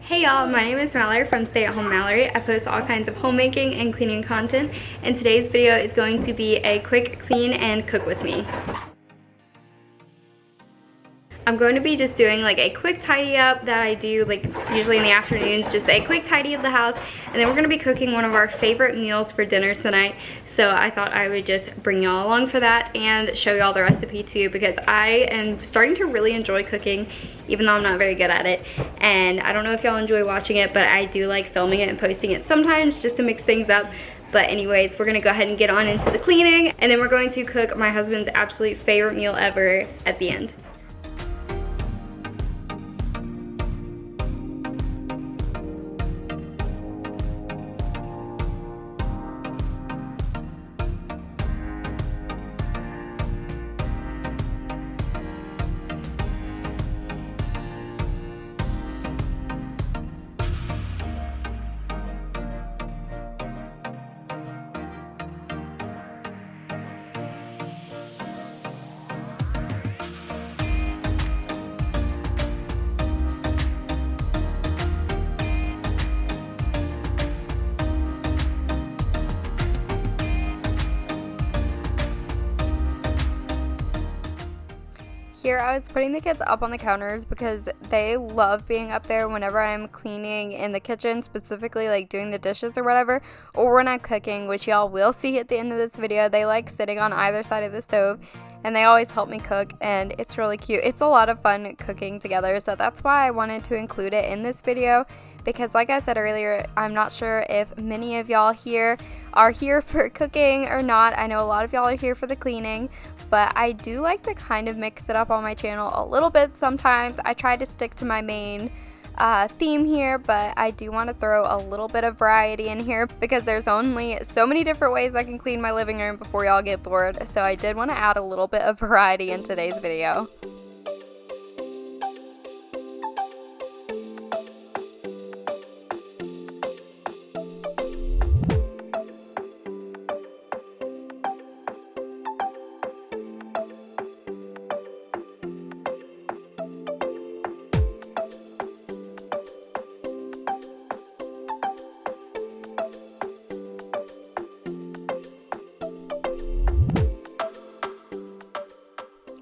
Hey y'all, my name is Mallory from SAHMallorie. I post all kinds of homemaking and cleaning content, and today's video is going to be a quick clean and cook with me. I'm going to be just doing like a quick tidy up that I do like usually in the afternoons, just a quick tidy of the house, and then we're going to be cooking one of our favorite meals for dinner tonight. So I thought I would just bring y'all along for that and show y'all the recipe too, because I am starting to really enjoy cooking, even though I'm not very good at it. And I don't know if y'all enjoy watching it, but I do like filming it and posting it sometimes just to mix things up. But anyways, we're gonna go ahead and get on into the cleaning, and then we're going to cook my husband's absolute favorite meal ever at the end. Here I was putting the kids up on the counters because they love being up there whenever I'm cleaning in the kitchen, specifically like doing the dishes or whatever, or when I'm cooking, which y'all will see at the end of this video. They like sitting on either side of the stove and they always help me cook, and it's really cute. It's a lot of fun cooking together, so that's why I wanted to include it in this video. Because like I said earlier, I'm not sure if many of y'all here are here for cooking or not. I know a lot of y'all are here for the cleaning, but I do like to kind of mix it up on my channel a little bit sometimes. I try to stick to my main theme here, but I do want to throw a little bit of variety in here because there's only so many different ways I can clean my living room before y'all get bored. So I did want to add a little bit of variety in today's video.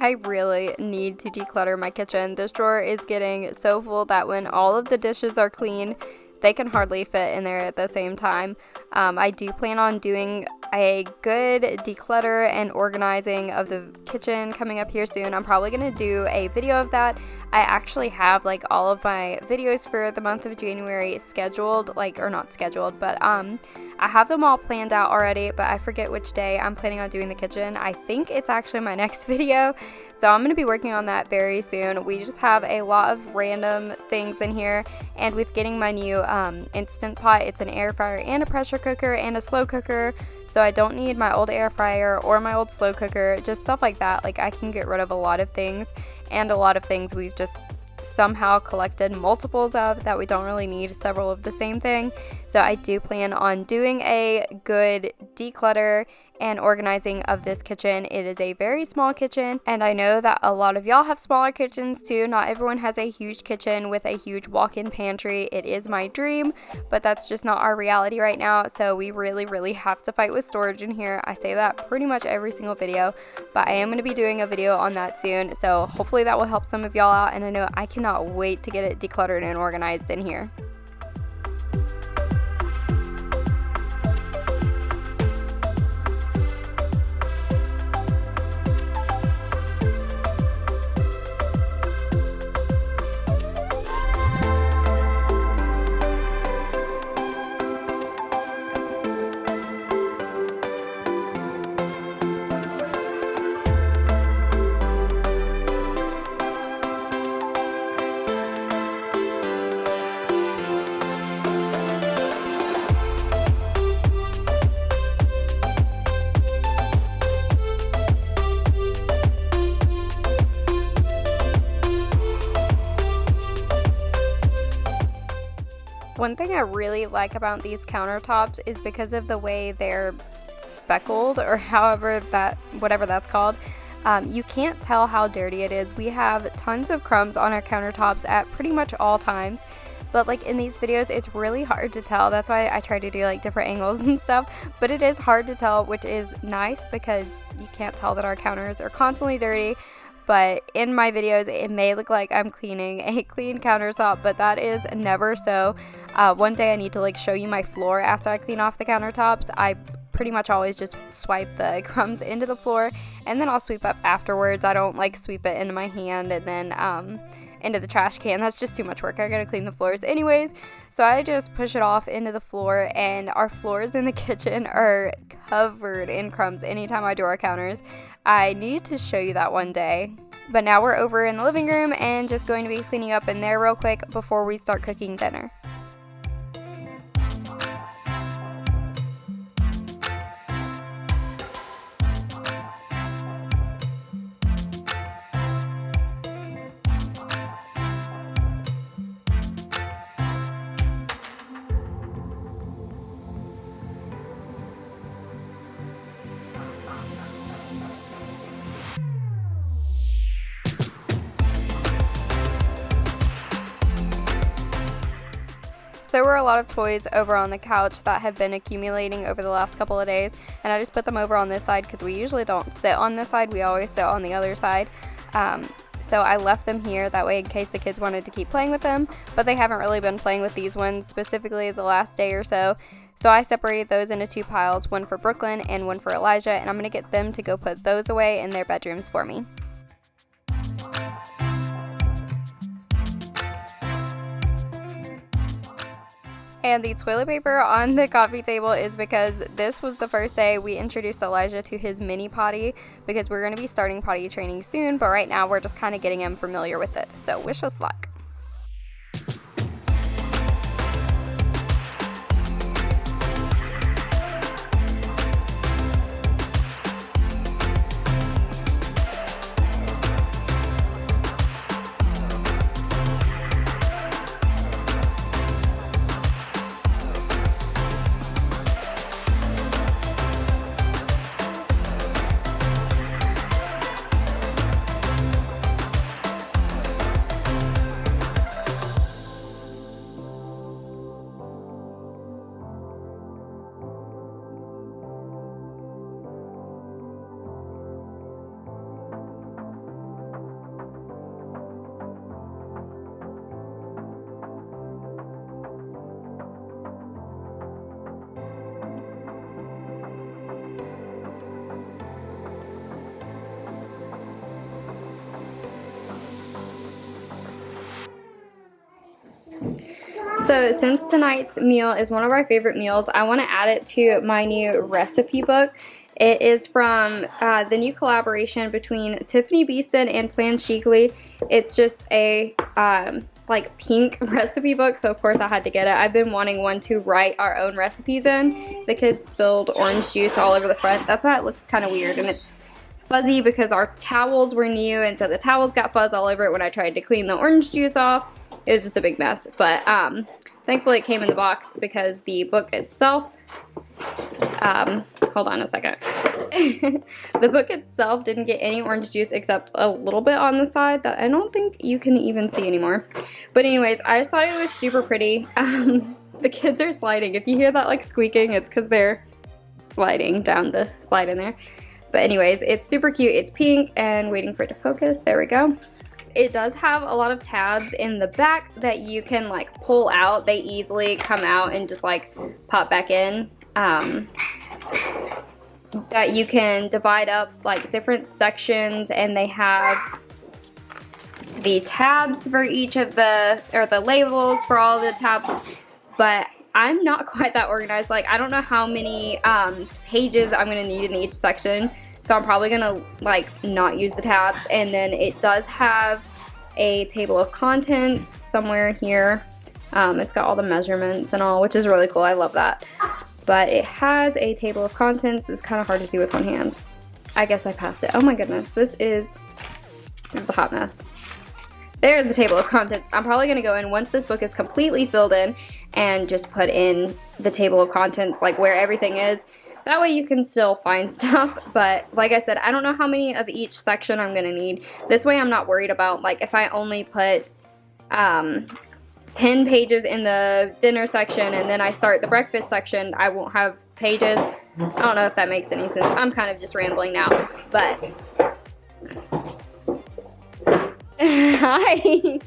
I really need to declutter my kitchen. This drawer is getting so full that when all of the dishes are clean, they can hardly fit in there at the same time. I do plan on doing a good declutter and organizing of the kitchen coming up here soon. I'm probably going to do a video of that. I actually have like all of my videos for the month of January scheduled, or not scheduled, but I have them all planned out already, but I forget which day I'm planning on doing the kitchen. I think it's actually my next video, so I'm going to be working on that very soon. We just have a lot of random things in here, and with getting my new Instant Pot, it's an air fryer and a pressure cooker and a slow cooker, so I don't need my old air fryer or my old slow cooker, just stuff like that. Like, I can get rid of a lot of things, and a lot of things we've just somehow collected multiples of that we don't really need several of the same thing. So I do plan on doing a good declutter and organizing of this kitchen. It is a very small kitchen, and I know that a lot of y'all have smaller kitchens too. Not everyone has a huge kitchen with a huge walk-in pantry. It is my dream, but that's just not our reality right now, so we really have to fight with storage in here. I say that pretty much every single video, but I am going to be doing a video on that soon, so hopefully that will help some of y'all out, and I know I cannot wait to get it decluttered and organized in here. One thing I really like about these countertops is because of the way they're speckled, or whatever that's called. You can't tell how dirty it is. We have tons of crumbs on our countertops at pretty much all times, but like in these videos it's really hard to tell. That's why I try to do like different angles and stuff, but it is hard to tell, which is nice because you can't tell that our counters are constantly dirty. But in my videos it may look like I'm cleaning a clean countertop, but that is never so. One day I need to like show you my floor after I clean off the countertops. I pretty much always just swipe the crumbs into the floor and then I'll sweep up afterwards. I don't like sweep it into my hand and then into the trash can. That's just too much work. I gotta clean the floors anyways, so I just push it off into the floor, and our floors in the kitchen are covered in crumbs anytime I do our counters. I need to show you that one day. But now we're over in the living room and just going to be cleaning up in there real quick before we start cooking dinner. There were a lot of toys over on the couch that have been accumulating over the last couple of days, and I just put them over on this side because we usually don't sit on this side, we always sit on the other side. So I left them here that way in case the kids wanted to keep playing with them, but they haven't really been playing with these ones specifically the last day or so. So I separated those into two piles, one for Brooklyn and one for Elijah, and I'm going to get them to go put those away in their bedrooms for me. And the toilet paper on the coffee table is because this was the first day we introduced Elijah to his mini potty, because we're going to be starting potty training soon, but right now we're just kind of getting him familiar with it. So wish us luck. So since tonight's meal is one of our favorite meals, I want to add it to my new recipe book. It is from the new collaboration between Tiffany Beeston and Plan Chicly. It's just a like pink recipe book, so of course I had to get it. I've been wanting one to write our own recipes in. The kids spilled orange juice all over the front. That's why it looks kind of weird, and it's fuzzy because our towels were new, and so the towels got fuzz all over it when I tried to clean the orange juice off. It was just a big mess, but thankfully it came in the box because the book itself, hold on a second. The book itself didn't get any orange juice except a little bit on the side that I don't think you can even see anymore. But anyways, I just thought it was super pretty. The kids are sliding. If you hear that like squeaking, it's because they're sliding down the slide in there. But anyways, it's super cute. It's pink and waiting for it to focus. There we go. It does have a lot of tabs in the back that you can like pull out. They easily come out and just like pop back in. That you can divide up like different sections, and they have the tabs for each of the, or the labels for all the tabs. But I'm not quite that organized. Like, I don't know how many pages I'm gonna need in each section. So I'm probably gonna like not use the tabs. And then it does have a table of contents somewhere here. It's got all the measurements and all, which is really cool. I love that. But it has a table of contents. It's kind of hard to do with one hand. I guess I passed it. Oh my goodness, this is a hot mess. There's the table of contents. I'm probably gonna go in once this book is completely filled in and just put in the table of contents, like where everything is. That way you can still find stuff, but like I said, I don't know how many of each section I'm gonna need. This way I'm not worried about, like, if I only put tabs 10 pages in the dinner section and then I start the breakfast section, I won't have pages. I don't know if that makes any sense. I'm kind of just rambling now, but hi.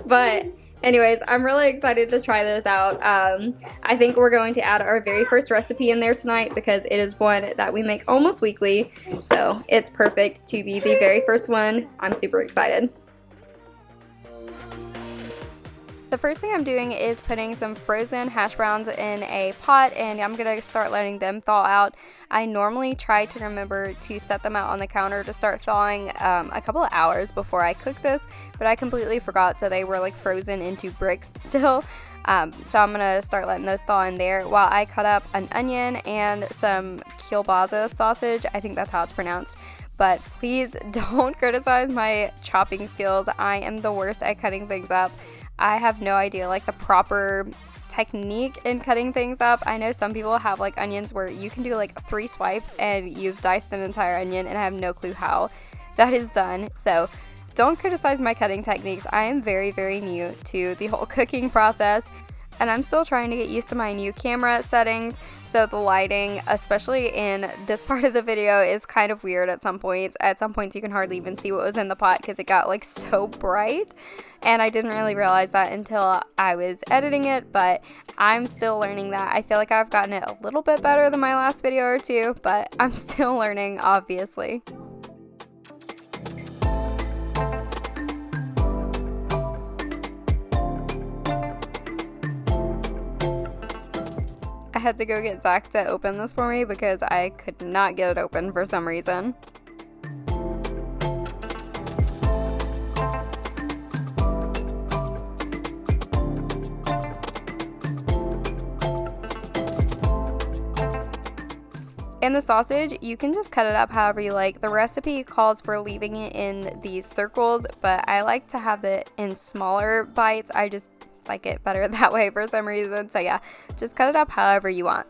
But anyways, I'm really excited to try this out. I think we're going to add our very first recipe in there tonight because it is one that we make almost weekly, so it's perfect to be the very first one. I'm super excited. The first thing I'm doing is putting some frozen hash browns in a pot, and I'm going to start letting them thaw out. I normally try to remember to set them out on the counter to start thawing a couple of hours before I cook this, but I completely forgot, so they were like frozen into bricks still. So I'm going to start letting those thaw in there while I cut up an onion and some kielbasa sausage. I think that's how it's pronounced. But please don't criticize my chopping skills. I am the worst at cutting things up. I have no idea like the proper technique in cutting things up. I know some people have like onions where you can do like 3 swipes and you've diced an entire onion, and I have no clue how that is done. So don't criticize my cutting techniques. I am very, very new to the whole cooking process, and I'm still trying to get used to my new camera settings. So the lighting, especially in this part of the video, is kind of weird at some points. At some points you can hardly even see what was in the pot because it got like so bright. And I didn't really realize that until I was editing it, but I'm still learning that. I feel like I've gotten it a little bit better than my last video or two, but I'm still learning, obviously. I had to go get Zach to open this for me because I could not get it open for some reason. And the sausage, you can just cut it up however you like. The recipe calls for leaving it in these circles, but I like to have it in smaller bites. I just like it better that way for some reason. So yeah, just cut it up however you want.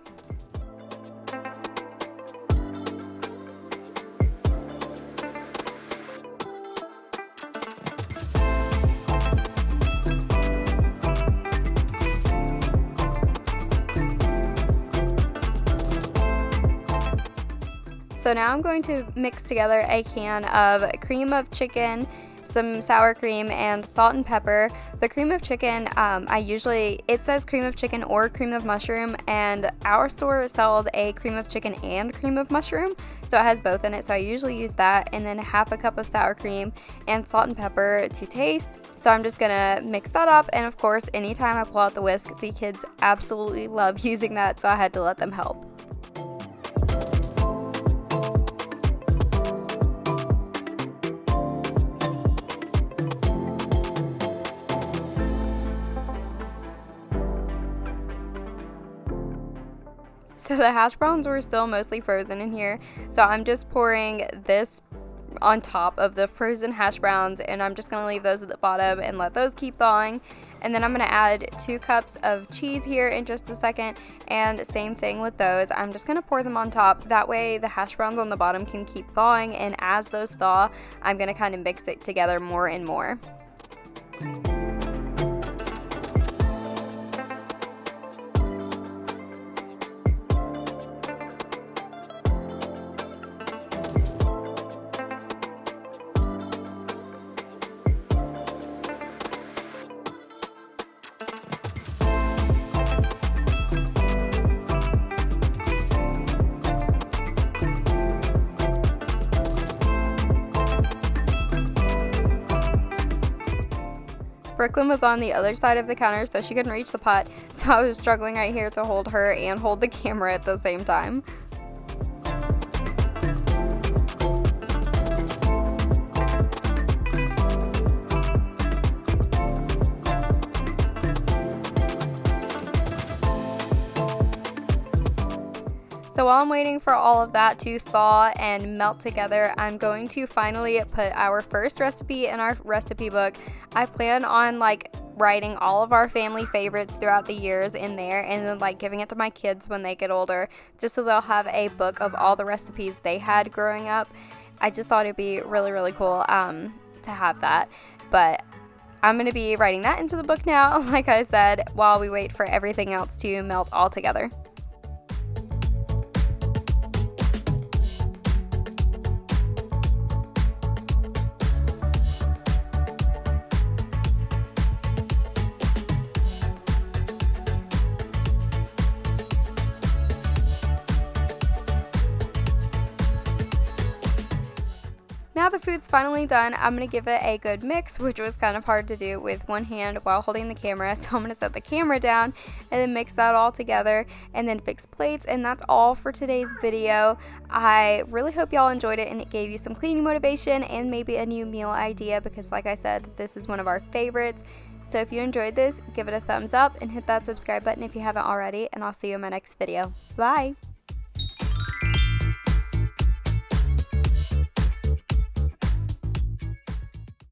So now I'm going to mix together a can of cream of chicken, some sour cream, and salt and pepper. The cream of chicken, it says cream of chicken or cream of mushroom, and our store sells a cream of chicken and cream of mushroom, so it has both in it, so I usually use that, and then half a cup of sour cream and salt and pepper to taste. So I'm just gonna mix that up, and of course anytime I pull out the whisk, the kids absolutely love using that, so I had to let them help. So the hash browns were still mostly frozen in here, so I'm just pouring this on top of the frozen hash browns, and I'm just going to leave those at the bottom and let those keep thawing. And then I'm going to add 2 cups of cheese here in just a second, and same thing with those. I'm just going to pour them on top. That way the hash browns on the bottom can keep thawing, and as those thaw, I'm going to kind of mix it together more and more. Brooklyn was on the other side of the counter, so she couldn't reach the pot, so I was struggling right here to hold her and hold the camera at the same time. So while I'm waiting for all of that to thaw and melt together, I'm going to finally put our first recipe in our recipe book. I plan on writing all of our family favorites throughout the years in there, and then giving it to my kids when they get older, just so they'll have a book of all the recipes they had growing up. I just thought it'd be really, really cool to have that. But I'm going to be writing that into the book now, like I said, while we wait for everything else to melt all together. Now the food's finally done, I'm going to give it a good mix, which was kind of hard to do with one hand while holding the camera. So I'm going to set the camera down and then mix that all together and then fix plates. And that's all for today's video. I really hope y'all enjoyed it and it gave you some cleaning motivation and maybe a new meal idea, because like I said, this is one of our favorites. So if you enjoyed this, give it a thumbs up and hit that subscribe button if you haven't already, and I'll see you in my next video. Bye!